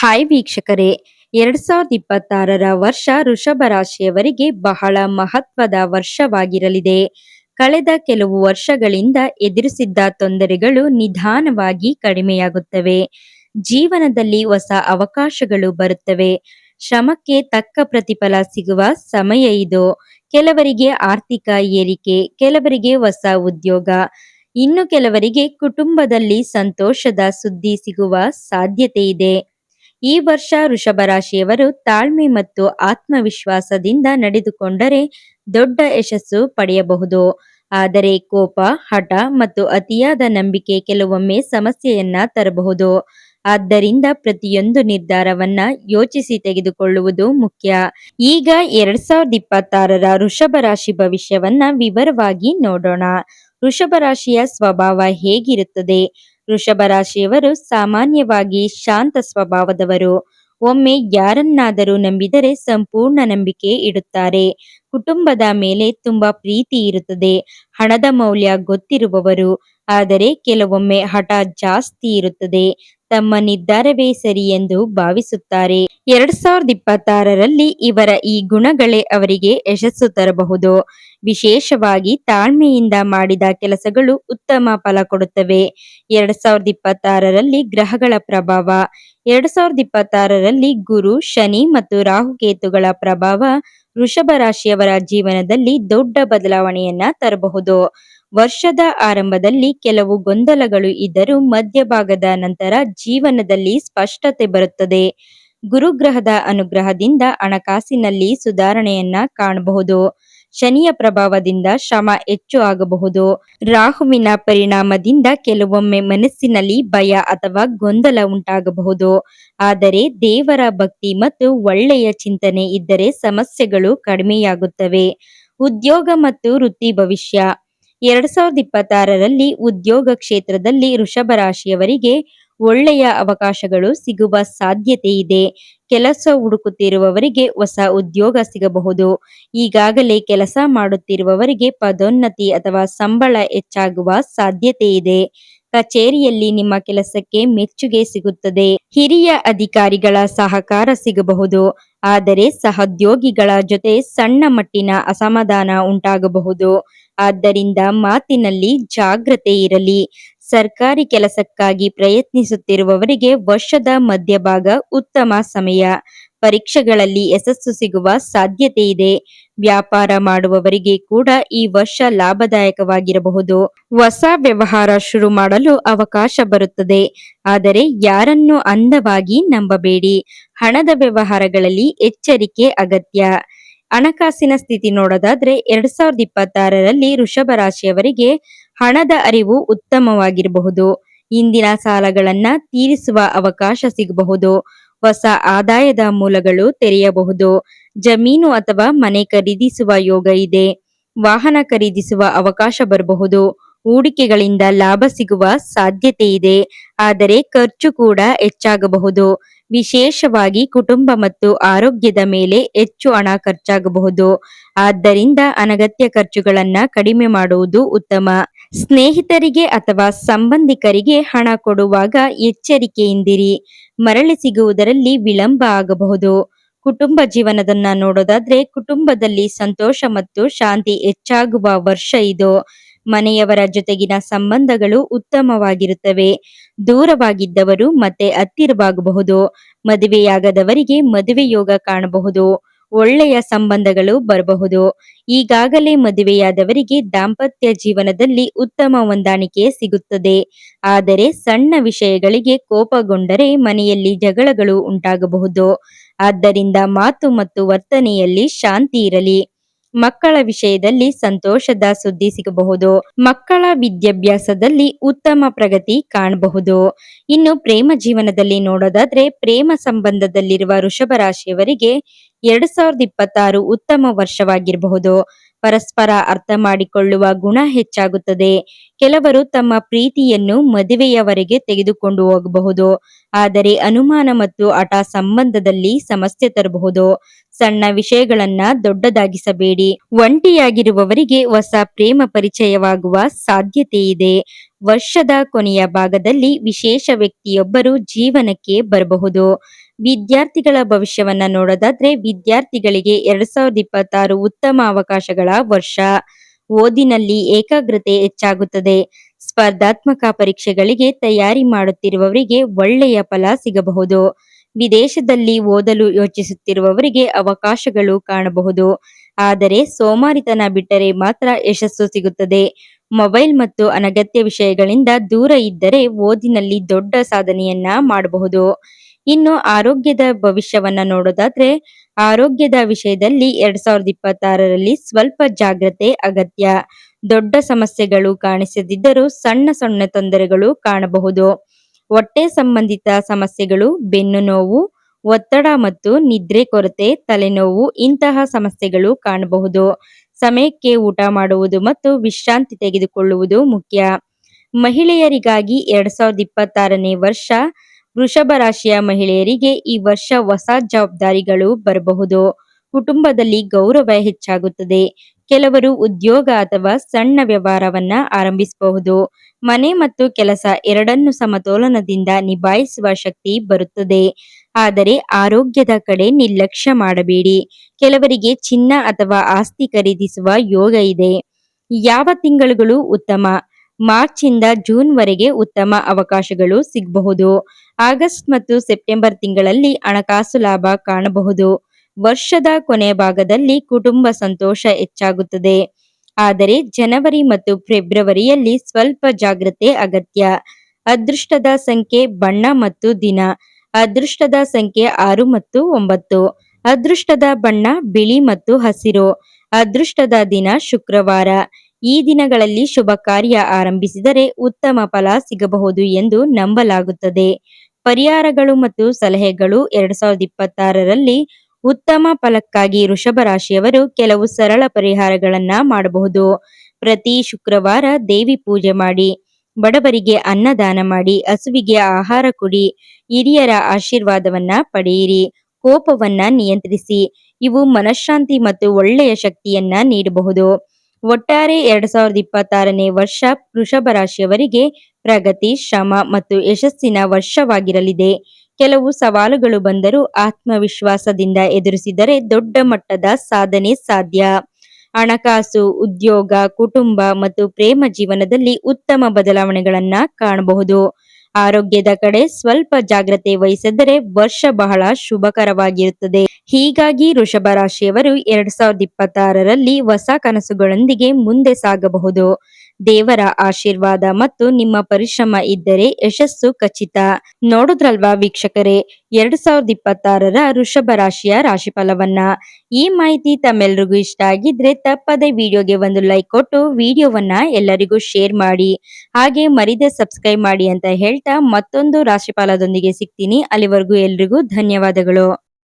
Hi ವೀಕ್ಷಕರೇ, 2026ರ ವರ್ಷ ವೃಷಭ ರಾಶಿಯವರಿಗೆ ಬಹಳ ಮಹತ್ವದ ವರ್ಷವಾಗಿರಲಿದೆ. ಕಳೆದ ಕೆಲವು ವರ್ಷಗಳಿಂದ ಎದುರಿಸಿದ್ದ ತೊಂದರೆಗಳು ನಿಧಾನವಾಗಿ ಕಡಿಮೆಯಾಗುತ್ತವೆ. ಜೀವನದಲ್ಲಿ ಹೊಸ ಅವಕಾಶಗಳು ಬರುತ್ತವೆ. ಶ್ರಮಕ್ಕೆ ತಕ್ಕ ಪ್ರತಿಫಲ ಸಿಗುವ ಸಮಯ ಇದು. ಕೆಲವರಿಗೆ ಆರ್ಥಿಕ ಏರಿಕೆ, ಕೆಲವರಿಗೆ ಹೊಸ ಉದ್ಯೋಗ, ಇನ್ನು ಕೆಲವರಿಗೆ ಕುಟುಂಬದಲ್ಲಿ ಸಂತೋಷದ ಸುದ್ದಿ ಸಿಗುವ ಸಾಧ್ಯತೆ ಇದೆ. ಈ ವರ್ಷ ವೃಷಭ ರಾಶಿಯವರು ತಾಳ್ಮೆ ಮತ್ತು ಆತ್ಮವಿಶ್ವಾಸದಿಂದ ನಡೆದುಕೊಂಡರೆ ದೊಡ್ಡ ಯಶಸ್ಸು ಪಡೆಯಬಹುದು. ಆದರೆ ಕೋಪ, ಹಠ ಮತ್ತು ಅತಿಯಾದ ನಂಬಿಕೆ ಕೆಲವೊಮ್ಮೆ ಸಮಸ್ಯೆಯನ್ನ ತರಬಹುದು. ಆದ್ದರಿಂದ ಪ್ರತಿಯೊಂದು ನಿರ್ಧಾರವನ್ನ ಯೋಚಿಸಿ ತೆಗೆದುಕೊಳ್ಳುವುದು ಮುಖ್ಯ. ಈಗ 2026ರ ವೃಷಭ ರಾಶಿ ಭವಿಷ್ಯವನ್ನ ವಿವರವಾಗಿ ನೋಡೋಣ. ವೃಷಭ ರಾಶಿಯ ಸ್ವಭಾವ ಹೇಗಿರುತ್ತದೆ? ವೃಷಭ ರಾಶಿಯವರು ಸಾಮಾನ್ಯವಾಗಿ ಶಾಂತ ಸ್ವಭಾವದವರು. ಒಮ್ಮೆ ಯಾರನ್ನಾದರೂ ನಂಬಿದರೆ ಸಂಪೂರ್ಣ ನಂಬಿಕೆ ಇಡುತ್ತಾರೆ. ಕುಟುಂಬದ ಮೇಲೆ ತುಂಬಾ ಪ್ರೀತಿ ಇರುತ್ತದೆ. ಹಣದ ಮೌಲ್ಯ ಗೊತ್ತಿರುವವರು. ಆದರೆ ಕೆಲವೊಮ್ಮೆ ಹಠ ಜಾಸ್ತಿ ಇರುತ್ತದೆ. ತಮ್ಮ ನಿರ್ಧಾರವೇ ಸರಿ ಎಂದು ಭಾವಿಸುತ್ತಾರೆ. 2026ರಲ್ಲಿ ಇವರ ಈ ಗುಣಗಳೇ ಅವರಿಗೆ ಯಶಸ್ಸು ತರಬಹುದು. ವಿಶೇಷವಾಗಿ ತಾಳ್ಮೆಯಿಂದ ಮಾಡಿದ ಕೆಲಸಗಳು ಉತ್ತಮ ಫಲ ಕೊಡುತ್ತವೆ. 2026ರಲ್ಲಿ ಗ್ರಹಗಳ ಪ್ರಭಾವ. 2026ರಲ್ಲಿ ಗುರು, ಶನಿ ಮತ್ತು ರಾಹುಕೇತುಗಳ ಪ್ರಭಾವ ವೃಷಭ ರಾಶಿಯವರ ಜೀವನದಲ್ಲಿ ದೊಡ್ಡ ಬದಲಾವಣೆಯನ್ನ ತರಬಹುದು. ವರ್ಷದ ಆರಂಭದಲ್ಲಿ ಕೆಲವು ಗೊಂದಲಗಳು ಇದ್ದರೂ ಮಧ್ಯಭಾಗದ ನಂತರ ಜೀವನದಲ್ಲಿ ಸ್ಪಷ್ಟತೆ ಬರುತ್ತದೆ. ಗುರುಗ್ರಹದ ಅನುಗ್ರಹದಿಂದ ಹಣಕಾಸಿನಲ್ಲಿ ಸುಧಾರಣೆಯನ್ನ ಕಾಣಬಹುದು. ಶನಿಯ ಪ್ರಭಾವದಿಂದ ಶ್ರಮ ಹೆಚ್ಚು ಆಗಬಹುದು. ರಾಹುವಿನ ಪರಿಣಾಮದಿಂದ ಕೆಲವೊಮ್ಮೆ ಮನಸ್ಸಿನಲ್ಲಿ ಭಯ ಅಥವಾ ಗೊಂದಲ ಉಂಟಾಗಬಹುದು. ಆದರೆ ದೇವರ ಭಕ್ತಿ ಮತ್ತು ಒಳ್ಳೆಯ ಚಿಂತನೆ ಇದ್ದರೆ ಸಮಸ್ಯೆಗಳು ಕಡಿಮೆಯಾಗುತ್ತವೆ. ಉದ್ಯೋಗ ಮತ್ತು ವೃತ್ತಿ ಭವಿಷ್ಯ. 2026ರಲ್ಲಿ ಉದ್ಯೋಗ ಕ್ಷೇತ್ರದಲ್ಲಿ ವೃಷಭ ರಾಶಿಯವರಿಗೆ ಒಳ್ಳೆಯ ಅವಕಾಶಗಳು ಸಿಗುವ ಸಾಧ್ಯತೆ ಇದೆ. ಕೆಲಸ ಹುಡುಕುತ್ತಿರುವವರಿಗೆ ಹೊಸ ಉದ್ಯೋಗ ಸಿಗಬಹುದು. ಈಗಾಗಲೇ ಕೆಲಸ ಮಾಡುತ್ತಿರುವವರಿಗೆ ಪದೋನ್ನತಿ ಅಥವಾ ಸಂಬಳ ಹೆಚ್ಚಾಗುವ ಸಾಧ್ಯತೆ ಇದೆ. ಕಚೇರಿಯಲ್ಲಿ ನಿಮ್ಮ ಕೆಲಸಕ್ಕೆ ಮೆಚ್ಚುಗೆ ಸಿಗುತ್ತದೆ. ಹಿರಿಯ ಅಧಿಕಾರಿಗಳ ಸಹಕಾರ ಸಿಗಬಹುದು. ಆದರೆ ಸಹೋದ್ಯೋಗಿಗಳ ಜೊತೆ ಸಣ್ಣ ಮಟ್ಟಿನ ಅಸಮಾಧಾನ ಉಂಟಾಗಬಹುದು. ಆದ್ದರಿಂದ ಮಾತಿನಲ್ಲಿ ಜಾಗ್ರತೆ ಇರಲಿ. ಸರ್ಕಾರಿ ಕೆಲಸಕ್ಕಾಗಿ ಪ್ರಯತ್ನಿಸುತ್ತಿರುವವರಿಗೆ ವರ್ಷದ ಮಧ್ಯಭಾಗ ಉತ್ತಮ ಸಮಯ. ಪರೀಕ್ಷೆಗಳಲ್ಲಿ ಯಶಸ್ಸು ಸಿಗುವ ಸಾಧ್ಯತೆ ಇದೆ. ವ್ಯಾಪಾರ ಮಾಡುವವರಿಗೆ ಕೂಡ ಈ ವರ್ಷ ಲಾಭದಾಯಕವಾಗಿರಬಹುದು. ಹೊಸ ವ್ಯವಹಾರ ಶುರು ಮಾಡಲು ಅವಕಾಶ ಬರುತ್ತದೆ. ಆದರೆ ಯಾರನ್ನು ಅಂದವಾಗಿ ನಂಬಬೇಡಿ. ಹಣದ ವ್ಯವಹಾರಗಳಲ್ಲಿ ಎಚ್ಚರಿಕೆ ಅಗತ್ಯ. ಹಣಕಾಸಿನ ಸ್ಥಿತಿ ನೋಡೋದಾದ್ರೆ 2026ರಲ್ಲಿ ವೃಷಭ ರಾಶಿಯವರಿಗೆ ಹಣದ ಅರಿವು ಉತ್ತಮವಾಗಿರಬಹುದು. ಇಂದಿನ ಸಾಲಗಳನ್ನ ತೀರಿಸುವ ಅವಕಾಶ ಸಿಗಬಹುದು. ಹೊಸ ಆದಾಯದ ಮೂಲಗಳು ತೆರೆಯಬಹುದು. ಜಮೀನು ಅಥವಾ ಮನೆ ಖರೀದಿಸುವ ಯೋಗ ಇದೆ. ವಾಹನ ಖರೀದಿಸುವ ಅವಕಾಶ ಬರಬಹುದು. ಹೂಡಿಕೆಗಳಿಂದ ಲಾಭ ಸಿಗುವ ಸಾಧ್ಯತೆ ಇದೆ. ಆದರೆ ಖರ್ಚು ಕೂಡ ಹೆಚ್ಚಾಗಬಹುದು. ವಿಶೇಷವಾಗಿ ಕುಟುಂಬ ಮತ್ತು ಆರೋಗ್ಯದ ಮೇಲೆ ಹೆಚ್ಚು ಹಣ ಖರ್ಚಾಗಬಹುದು. ಆದ್ದರಿಂದ ಅನಗತ್ಯ ಖರ್ಚುಗಳನ್ನ ಕಡಿಮೆ ಮಾಡುವುದು ಉತ್ತಮ. ಸ್ನೇಹಿತರಿಗೆ ಅಥವಾ ಸಂಬಂಧಿಕರಿಗೆ ಹಣ ಕೊಡುವಾಗ ಎಚ್ಚರಿಕೆಯಿಂದಿರಿ. ಮರಳಿ ಸಿಗುವುದರಲ್ಲಿ ವಿಳಂಬ ಆಗಬಹುದು. ಕುಟುಂಬ ಜೀವನದನ್ನ ನೋಡೋದಾದ್ರೆ ಕುಟುಂಬದಲ್ಲಿ ಸಂತೋಷ ಮತ್ತು ಶಾಂತಿ ಹೆಚ್ಚಾಗುವ ವರ್ಷ ಇದು. ಮನೆಯವರ ಜೊತೆಗಿನ ಸಂಬಂಧಗಳು ಉತ್ತಮವಾಗಿರುತ್ತವೆ. ದೂರವಾಗಿದ್ದವರು ಮತ್ತೆ ಹತ್ತಿರವಾಗಬಹುದು. ಮದುವೆಯಾಗದವರಿಗೆ ಮದುವೆ ಯೋಗ ಕಾಣಬಹುದು. ಒಳ್ಳೆಯ ಸಂಬಂಧಗಳು ಬರಬಹುದು. ಈಗಾಗಲೇ ಮದುವೆಯಾದವರಿಗೆ ದಾಂಪತ್ಯ ಜೀವನದಲ್ಲಿ ಉತ್ತಮ ಹೊಂದಾಣಿಕೆ ಸಿಗುತ್ತದೆ. ಆದರೆ ಸಣ್ಣ ವಿಷಯಗಳಿಗೆ ಕೋಪಗೊಂಡರೆ ಮನೆಯಲ್ಲಿ ಜಗಳಗಳು ಉಂಟಾಗಬಹುದು. ಆದ್ದರಿಂದ ಮಾತು ಮತ್ತು ವರ್ತನೆಯಲ್ಲಿ ಶಾಂತಿ ಇರಲಿ. ಮಕ್ಕಳ ವಿಷಯದಲ್ಲಿ ಸಂತೋಷದ ಸುದ್ದಿ ಸಿಗಬಹುದು. ಮಕ್ಕಳ ವಿದ್ಯಾಭ್ಯಾಸದಲ್ಲಿ ಉತ್ತಮ ಪ್ರಗತಿ ಕಾಣಬಹುದು. ಇನ್ನು ಪ್ರೇಮ ಜೀವನದಲ್ಲಿ ನೋಡೋದಾದ್ರೆ ಪ್ರೇಮ ಸಂಬಂಧದಲ್ಲಿರುವ ವೃಷಭ ರಾಶಿಯವರಿಗೆ 2026 ಉತ್ತಮ ವರ್ಷವಾಗಿರಬಹುದು. ಪರಸ್ಪರ ಅರ್ಥ ಮಾಡಿಕೊಳ್ಳುವ ಗುಣ ಹೆಚ್ಚಾಗುತ್ತದೆ. ಕೆಲವರು ತಮ್ಮ ಪ್ರೀತಿಯನ್ನು ಮದುವೆಯವರೆಗೆ ತೆಗೆದುಕೊಂಡು ಹೋಗಬಹುದು. ಆದರೆ ಅನುಮಾನ ಮತ್ತು ಹಠ ಸಂಬಂಧದಲ್ಲಿ ಸಮಸ್ಯೆ ತರಬಹುದು. ಸಣ್ಣ ವಿಷಯಗಳನ್ನ ದೊಡ್ಡದಾಗಿಸಬೇಡಿ. ಒಂಟಿಯಾಗಿರುವವರಿಗೆ ಹೊಸ ಪ್ರೇಮ ಪರಿಚಯವಾಗುವ ಸಾಧ್ಯತೆ ಇದೆ. ವರ್ಷದ ಕೊನೆಯ ಭಾಗದಲ್ಲಿ ವಿಶೇಷ ವ್ಯಕ್ತಿಯೊಬ್ಬರು ಜೀವನಕ್ಕೆ ಬರಬಹುದು. ವಿದ್ಯಾರ್ಥಿಗಳ ಭವಿಷ್ಯವನ್ನ ನೋಡೋದಾದ್ರೆ ವಿದ್ಯಾರ್ಥಿಗಳಿಗೆ 2026 ಉತ್ತಮ ಅವಕಾಶಗಳ ವರ್ಷ. ಓದಿನಲ್ಲಿ ಏಕಾಗ್ರತೆ ಹೆಚ್ಚಾಗುತ್ತದೆ. ಸ್ಪರ್ಧಾತ್ಮಕ ಪರೀಕ್ಷೆಗಳಿಗೆ ತಯಾರಿ ಮಾಡುತ್ತಿರುವವರಿಗೆ ಒಳ್ಳೆಯ ಫಲ ಸಿಗಬಹುದು. ವಿದೇಶದಲ್ಲಿ ಓದಲು ಯೋಚಿಸುತ್ತಿರುವವರಿಗೆ ಅವಕಾಶಗಳು ಕಾಣಬಹುದು. ಆದರೆ ಸೋಮಾರಿತನ ಬಿಟ್ಟರೆ ಮಾತ್ರ ಯಶಸ್ಸು ಸಿಗುತ್ತದೆ. ಮೊಬೈಲ್ ಮತ್ತು ಅನಗತ್ಯ ವಿಷಯಗಳಿಂದ ದೂರ ಇದ್ದರೆ ಓದಿನಲ್ಲಿ ದೊಡ್ಡ ಸಾಧನೆಯನ್ನ ಮಾಡಬಹುದು. ಇನ್ನು ಆರೋಗ್ಯದ ಭವಿಷ್ಯವನ್ನ ನೋಡೋದಾದ್ರೆ ಆರೋಗ್ಯದ ವಿಷಯದಲ್ಲಿ 2026ರಲ್ಲಿ ಸ್ವಲ್ಪ ಜಾಗ್ರತೆ ಅಗತ್ಯ. ದೊಡ್ಡ ಸಮಸ್ಯೆಗಳು ಕಾಣಿಸದಿದ್ದರೂ ಸಣ್ಣ ಸಣ್ಣ ತೊಂದರೆಗಳು ಕಾಣಬಹುದು. ಹೊಟ್ಟೆ ಸಂಬಂಧಿತ ಸಮಸ್ಯೆಗಳು, ಬೆನ್ನು ನೋವು, ಒತ್ತಡ ಮತ್ತು ನಿದ್ರೆ ಕೊರತೆ, ತಲೆನೋವು ಇಂತಹ ಸಮಸ್ಯೆಗಳು ಕಾಣಬಹುದು. ಸಮಯಕ್ಕೆ ಊಟ ಮಾಡುವುದು ಮತ್ತು ವಿಶ್ರಾಂತಿ ತೆಗೆದುಕೊಳ್ಳುವುದು ಮುಖ್ಯ. ಮಹಿಳೆಯರಿಗಾಗಿ 2026ನೇ ವರ್ಷ. ವೃಷಭ ರಾಶಿಯ ಮಹಿಳೆಯರಿಗೆ ಈ ವರ್ಷ ಹೊಸ ಜವಾಬ್ದಾರಿಗಳು ಬರಬಹುದು. ಕುಟುಂಬದಲ್ಲಿ ಗೌರವ ಹೆಚ್ಚಾಗುತ್ತದೆ. ಕೆಲವರು ಉದ್ಯೋಗ ಅಥವಾ ಸಣ್ಣ ವ್ಯವಹಾರವನ್ನ ಆರಂಭಿಸಬಹುದು. ಮನೆ ಮತ್ತು ಕೆಲಸ ಎರಡನ್ನು ಸಮತೋಲನದಿಂದ ನಿಭಾಯಿಸುವ ಶಕ್ತಿ ಬರುತ್ತದೆ. ಆದರೆ ಆರೋಗ್ಯದ ಕಡೆ ನಿರ್ಲಕ್ಷ್ಯ ಮಾಡಬೇಡಿ. ಕೆಲವರಿಗೆ ಚಿನ್ನ ಅಥವಾ ಆಸ್ತಿ ಖರೀದಿಸುವ ಯೋಗ ಇದೆ. ಯಾವ ತಿಂಗಳುಗಳು ಉತ್ತಮ? ಮಾರ್ಚ್ ಇಂದ ಜೂನ್ ವರೆಗೆ ಉತ್ತಮ ಅವಕಾಶಗಳು ಸಿಗಬಹುದು. ಆಗಸ್ಟ್ ಮತ್ತು ಸೆಪ್ಟೆಂಬರ್ ತಿಂಗಳಲ್ಲಿ ಹಣಕಾಸು ಲಾಭ ಕಾಣಬಹುದು. ವರ್ಷದ ಕೊನೆಯ ಭಾಗದಲ್ಲಿ ಕುಟುಂಬ ಸಂತೋಷ ಹೆಚ್ಚಾಗುತ್ತದೆ. ಆದರೆ ಜನವರಿ ಮತ್ತು ಫೆಬ್ರವರಿಯಲ್ಲಿ ಸ್ವಲ್ಪ ಜಾಗ್ರತೆ ಅಗತ್ಯ. ಅದೃಷ್ಟದ ಸಂಖ್ಯೆ, ಬಣ್ಣ ಮತ್ತು ದಿನ. ಅದೃಷ್ಟದ ಸಂಖ್ಯೆ 6 ಮತ್ತು 9. ಅದೃಷ್ಟದ ಬಣ್ಣ ಬಿಳಿ ಮತ್ತು ಹಸಿರು. ಅದೃಷ್ಟದ ದಿನ ಶುಕ್ರವಾರ. ಈ ದಿನಗಳಲ್ಲಿ ಶುಭ ಕಾರ್ಯ ಆರಂಭಿಸಿದರೆ ಉತ್ತಮ ಫಲ ಸಿಗಬಹುದು ಎಂದು ನಂಬಲಾಗುತ್ತದೆ. ಪರಿಹಾರಗಳು ಮತ್ತು ಸಲಹೆಗಳು 2026ರಲ್ಲಿ ಉತ್ತಮ ಫಲಕ್ಕಾಗಿ ವೃಷಭ ರಾಶಿಯವರು ಕೆಲವು ಸರಳ ಪರಿಹಾರಗಳನ್ನ ಮಾಡಬಹುದು. ಪ್ರತಿ ಶುಕ್ರವಾರ ದೇವಿ ಪೂಜೆ ಮಾಡಿ, ಬಡವರಿಗೆ ಅನ್ನದಾನ ಮಾಡಿ, ಹಸುವಿಗೆ ಆಹಾರ ಕೊಡಿ, ಹಿರಿಯರ ಆಶೀರ್ವಾದವನ್ನ ಪಡೆಯಿರಿ, ಕೋಪವನ್ನ ನಿಯಂತ್ರಿಸಿ. ಇವು ಮನಃಶಾಂತಿ ಮತ್ತು ಒಳ್ಳೆಯ ಶಕ್ತಿಯನ್ನ ನೀಡಬಹುದು. ಒಟ್ಟಾರೆ 2026ನೇ ವರ್ಷ ವೃಷಭ ರಾಶಿಯವರಿಗೆ ಪ್ರಗತಿ, ಶ್ರಮ ಮತ್ತು ಯಶಸ್ಸಿನ ವರ್ಷವಾಗಿರಲಿದೆ. ಕೆಲವು ಸವಾಲುಗಳು ಬಂದರೂ ಆತ್ಮವಿಶ್ವಾಸದಿಂದ ಎದುರಿಸಿದರೆ ದೊಡ್ಡ ಮಟ್ಟದ ಸಾಧನೆ ಸಾಧ್ಯ. ಹಣಕಾಸು, ಉದ್ಯೋಗ, ಕುಟುಂಬ ಮತ್ತು ಪ್ರೇಮ ಜೀವನದಲ್ಲಿ ಉತ್ತಮ ಬದಲಾವಣೆಗಳನ್ನ ಕಾಣಬಹುದು. ಆರೋಗ್ಯದ ಕಡೆ ಸ್ವಲ್ಪ ಜಾಗ್ರತೆ ವಹಿಸಿದರೆ ವರ್ಷ ಬಹಳ ಶುಭಕರವಾಗಿರುತ್ತದೆ. ಹೀಗಾಗಿ ವೃಷಭ ರಾಶಿಯವರು 2026ರಲ್ಲಿ ಹೊಸ ಕನಸುಗಳೊಂದಿಗೆ ಮುಂದೆ ಸಾಗಬಹುದು. ದೇವರ ಆಶೀರ್ವಾದ ಮತ್ತು ನಿಮ್ಮ ಪರಿಶ್ರಮ ಇದ್ದರೆ ಯಶಸ್ಸು ಖಚಿತ. ನೋಡುದ್ರಲ್ವಾ ವೀಕ್ಷಕರೇ, 2026ರ ವೃಷಭ ರಾಶಿಯ ರಾಶಿಫಲವನ್ನ. ಈ ಮಾಹಿತಿ ತಮ್ಮೆಲ್ಲರಿಗೂ ಇಷ್ಟ ಆಗಿದ್ರೆ ತಪ್ಪದೆ ವಿಡಿಯೋಗೆ ಒಂದು ಲೈಕ್ ಕೊಟ್ಟು ವಿಡಿಯೋವನ್ನ ಎಲ್ಲರಿಗೂ ಶೇರ್ ಮಾಡಿ. ಹಾಗೆ ಮರಿದೆ ಸಬ್ಸ್ಕ್ರೈಬ್ ಮಾಡಿ ಅಂತ ಹೇಳ್ತಾ ಮತ್ತೊಂದು ರಾಶಿಫಲದೊಂದಿಗೆ ಸಿಗ್ತೀನಿ. ಅಲ್ಲಿವರೆಗೂ ಎಲ್ರಿಗೂ ಧನ್ಯವಾದಗಳು.